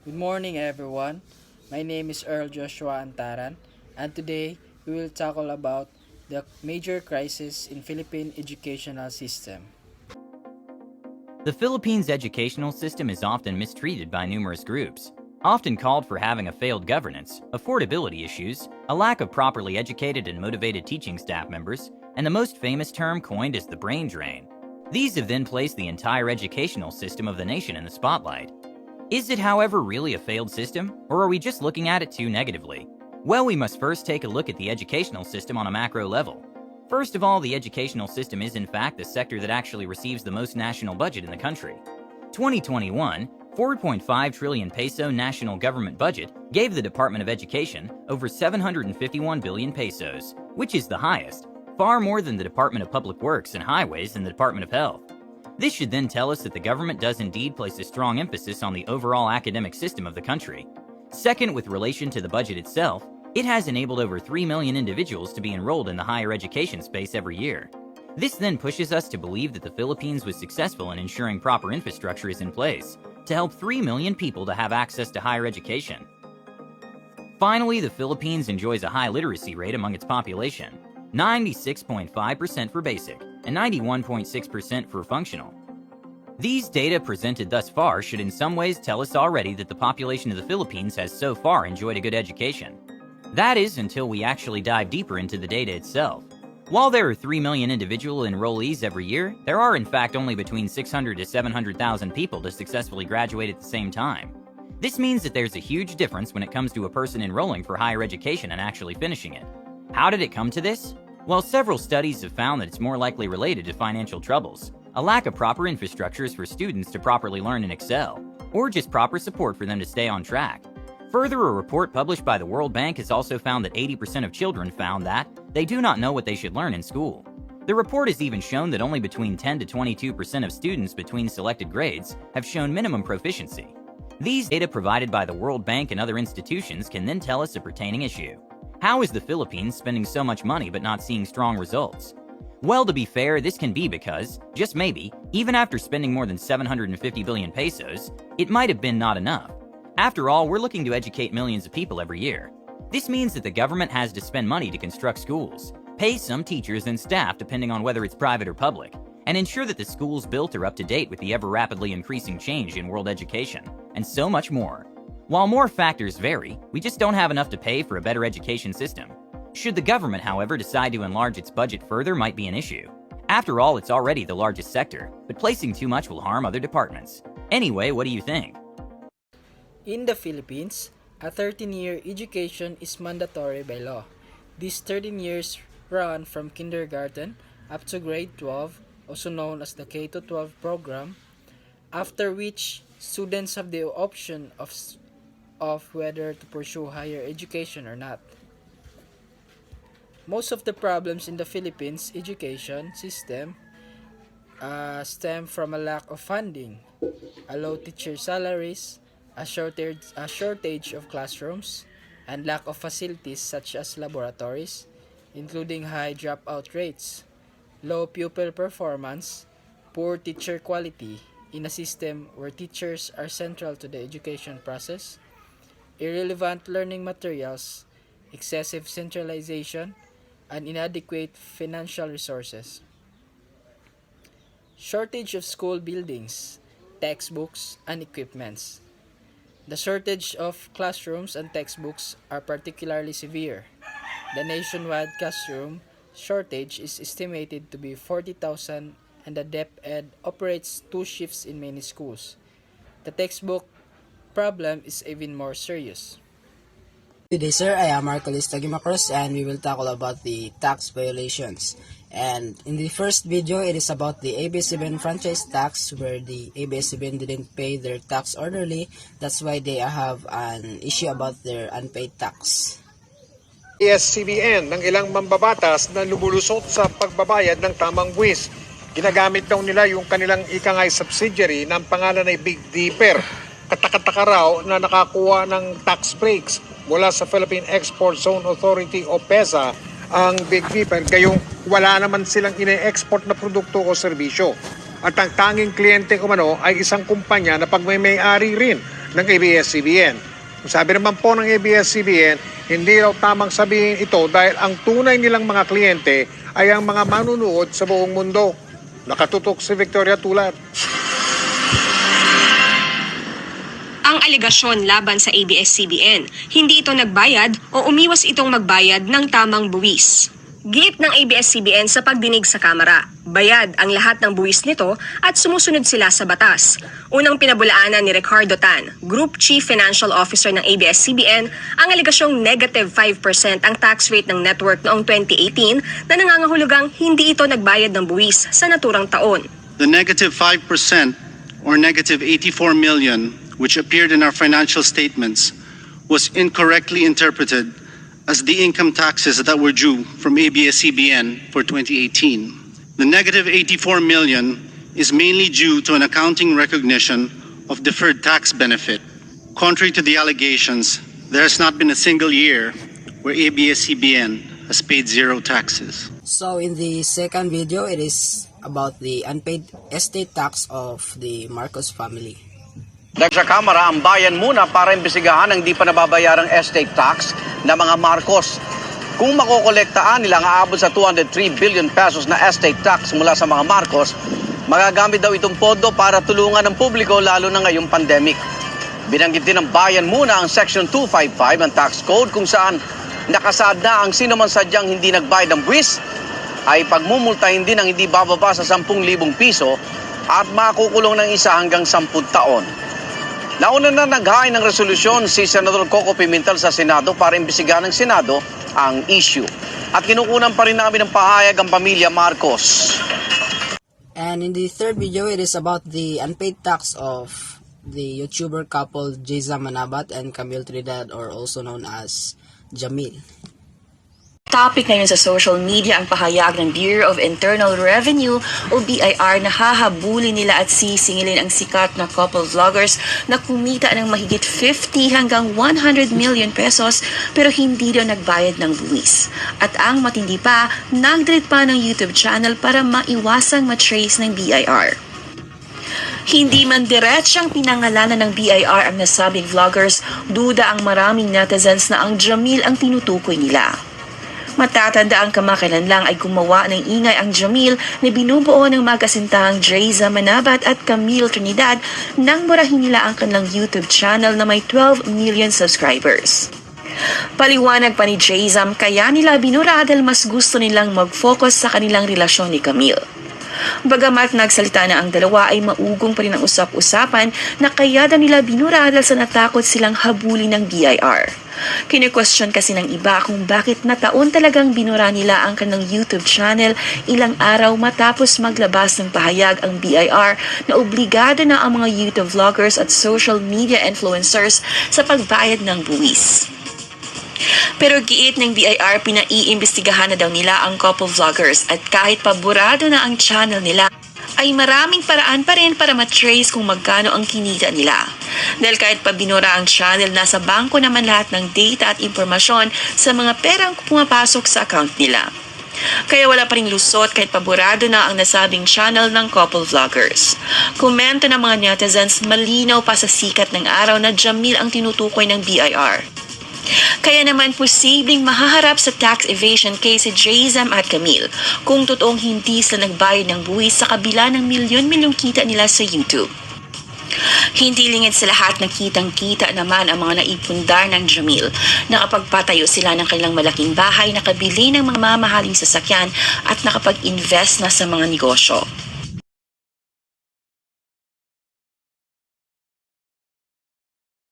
Good morning, everyone. My name is Earl Joshua Antaran, and today we will tackle about the major crisis in Philippine educational system. The Philippines' educational system is often mistreated by numerous groups, often called for having a failed governance, affordability issues, a lack of properly educated and motivated teaching staff members, and the most famous term coined is the brain drain. These have then placed the entire educational system of the nation in the spotlight. Is it, however, really a failed system, or are we just looking at it too negatively? Well, we must first take a look at the educational system on a macro level. First of all, the educational system is in fact the sector that actually receives the most national budget in the country. 2021, 4.5 trillion peso national government budget gave the Department of Education over 751 billion pesos, which is the highest, far more than the Department of Public Works and Highways and the Department of Health. This should then tell us that the government does indeed place a strong emphasis on the overall academic system of the country. Second, with relation to the budget itself, it has enabled over 3 million individuals to be enrolled in the higher education space every year. This then pushes us to believe that the Philippines was successful in ensuring proper infrastructure is in place to help 3 million people to have access to higher education. Finally, the Philippines enjoys a high literacy rate among its population, 96.5% for basic and 91.6% for functional. These data presented thus far should in some ways tell us already that the population of the Philippines has so far enjoyed a good education. That is, until we actually dive deeper into the data itself. While there are 3 million individual enrollees every year, there are in fact only between 600 to 700,000 people to successfully graduate at the same time. This means that there's a huge difference when it comes to a person enrolling for higher education and actually finishing it. How did it come to this? Well, several studies have found that it's more likely related to financial troubles, a lack of proper infrastructures for students to properly learn and excel, or just proper support for them to stay on track. Further, a report published by the World Bank has also found that 80% of children found that they do not know what they should learn in school. The report has even shown that only between 10 to 22% of students between selected grades have shown minimum proficiency. These data provided by the World Bank and other institutions can then tell us a pertaining issue. How is the Philippines spending so much money but not seeing strong results? Well, to be fair, this can be because, just maybe, even after spending more than 750 billion pesos, it might have been not enough. After all, we're looking to educate millions of people every year. This means that the government has to spend money to construct schools, pay some teachers and staff depending on whether it's private or public, and ensure that the schools built are up to date with the ever rapidly increasing change in world education, and so much more. While more factors vary, we just don't have enough to pay for a better education system. Should the government, however, decide to enlarge its budget further might be an issue. After all, it's already the largest sector, but placing too much will harm other departments. Anyway, what do you think? In the Philippines, a 13-year education is mandatory by law. These 13 years run from kindergarten up to grade 12, also known as the K-12 program, after which students have the option of whether to pursue higher education or not. Most of the problems in the Philippines education system stem from a lack of funding, a low teacher salaries, a shortage of classrooms, and lack of facilities such as laboratories, including high dropout rates, low pupil performance, poor teacher quality in a system where teachers are central to the education process, irrelevant learning materials, excessive centralization, and inadequate financial resources. Shortage of school buildings, textbooks, and equipments. The shortage of classrooms and textbooks are particularly severe. The nationwide classroom shortage is estimated to be 40,000 and the DepEd operates two shifts in many schools. The textbook problem is even more serious. Good day, sir. I am Marcolis Tagimakros, and we will tackle about the tax violations. And in the first video, it is about the ABS-CBN franchise tax, where the ABS-CBN didn't pay their tax orderly. That's why they have an issue about their unpaid tax. ABS-CBN ng ilang mambabatas na lumulusot sa pagbabayad ng tamang buwis. Ginagamit daw nila yung kanilang ikangay subsidiary ng pangalan ay Big Dipper. Katakataka raw na nakakuha ng tax breaks mula sa Philippine Export Zone Authority o PEZA ang Big Dipper, gayong wala naman silang ine-export na produkto o serbisyo. At ang tanging kliyente umano ay isang kumpanya na pagmay-ari rin ng ABS-CBN. Sabi naman po ng ABS-CBN, hindi raw tamang sabihin ito dahil ang tunay nilang mga kliyente ay ang mga manunood sa buong mundo. Nakatutok si Victoria Tulad. Ang aligasyon laban sa ABS-CBN, hindi ito nagbayad o umiwas itong magbayad ng tamang buwis. Giit ng ABS-CBN sa pagdinig sa Kamara, bayad ang lahat ng buwis nito at sumusunod sila sa batas. Unang pinabulaanan ni Ricardo Tan, Group Chief Financial Officer ng ABS-CBN, ang aligasyong negative 5% ang tax rate ng network noong 2018 na nangangahulugang hindi ito nagbayad ng buwis sa naturang taon. The negative 5% or negative 84 million which appeared in our financial statements was incorrectly interpreted as the income taxes that were due from ABS-CBN for 2018. The negative 84 million is mainly due to an accounting recognition of deferred tax benefit. Contrary to the allegations, there has not been a single year where ABS-CBN has paid zero taxes. So in the second video, it is about the unpaid estate tax of the Marcos family. Sa Kamara, ang bayan muna para imbestigahan ang di pa nababayarang estate tax na mga Marcos. Kung makokolektaan nila ang aabot sa 203 billion pesos na estate tax mula sa mga Marcos, magagamit daw itong pondo para tulungan ng publiko lalo na ngayong pandemic. Binanggit din ng bayan muna ang Section 255 ng tax code kung saan nakasaad na ang sino man sadyang hindi nagbayad ng buwis ay pagmumultahin din ang hindi bababa sa 10,000 piso at makukulong ng 1 hanggang 10 taon. Nauna na naghain ng resolusyon si Senador Coco Pimentel sa Senado para imbestigahan ng Senado ang issue. At kinukunan pa rin namin ng pahayag ang pamilya Marcos. And in the third video, it is about the unpaid tax of the YouTuber couple Jayza Manabat and Camille Trinidad, or also known as Jamil. Topic ngayon sa social media ang pahayag ng Bureau of Internal Revenue o BIR na hahabulin nila at sisingilin ang sikat na couple vloggers na kumita ng mahigit 50 hanggang 100 million pesos pero hindi daw nagbayad ng buwis. At ang matindi pa, nag-delete pa ng YouTube channel para maiwasang matrace ng BIR. Hindi man diretsyang pinangalanan ng BIR ang nasabing vloggers, duda ang maraming netizens na ang Jamil ang tinutukoy nila. Matatanda ang kamakailan lang ay gumawa ng ingay ang Jamil na binubuo ng magkasintahang Jayza Manabat at Camille Trinidad nang burahin nila ang kanilang YouTube channel na may 12 million subscribers. Paliwanag pa ni Jayzam kaya nila binura dahil mas gusto nilang mag-focus sa kanilang relasyon ni Camille. Bagamat nagsalita na ang dalawa ay maugong pa rin ang usap-usapan na kaya daw nila binura dahil sa natakot silang habulin ng BIR. Kine-question kasi ng iba kung bakit nataon talagang binura nila ang kanilang YouTube channel ilang araw matapos maglabas ng pahayag ang BIR na obligado na ang mga YouTube vloggers at social media influencers sa pagbayad ng buwis. Pero giit ng BIR, pinaiimbestigahan na daw nila ang couple vloggers at kahit paborado na ang channel nila, ay maraming paraan pa rin para matrace kung magkano ang kinita nila. Dahil kahit pa binura ang channel, nasa bangko naman lahat ng data at impormasyon sa mga perang pumapasok sa account nila. Kaya wala pa ring lusot kahit paborado na ang nasabing channel ng couple vloggers. Komento ng mga netizens, malinaw pa sa sikat ng araw na Jamil ang tinutukoy ng BIR. Kaya naman posibleng mahaharap sa tax evasion case si Jayzam at Camille kung totoong hindi sila nagbayad ng buwis sa kabila ng milyon-milyong kita nila sa YouTube. Hindi lingid sa lahat na kitang-kita naman ang mga naipundar ng Jamil. Nakapagpatayo sila ng kanilang malaking bahay, nakabili ng mga mamahaling sasakyan at nakapag-invest na sa mga negosyo.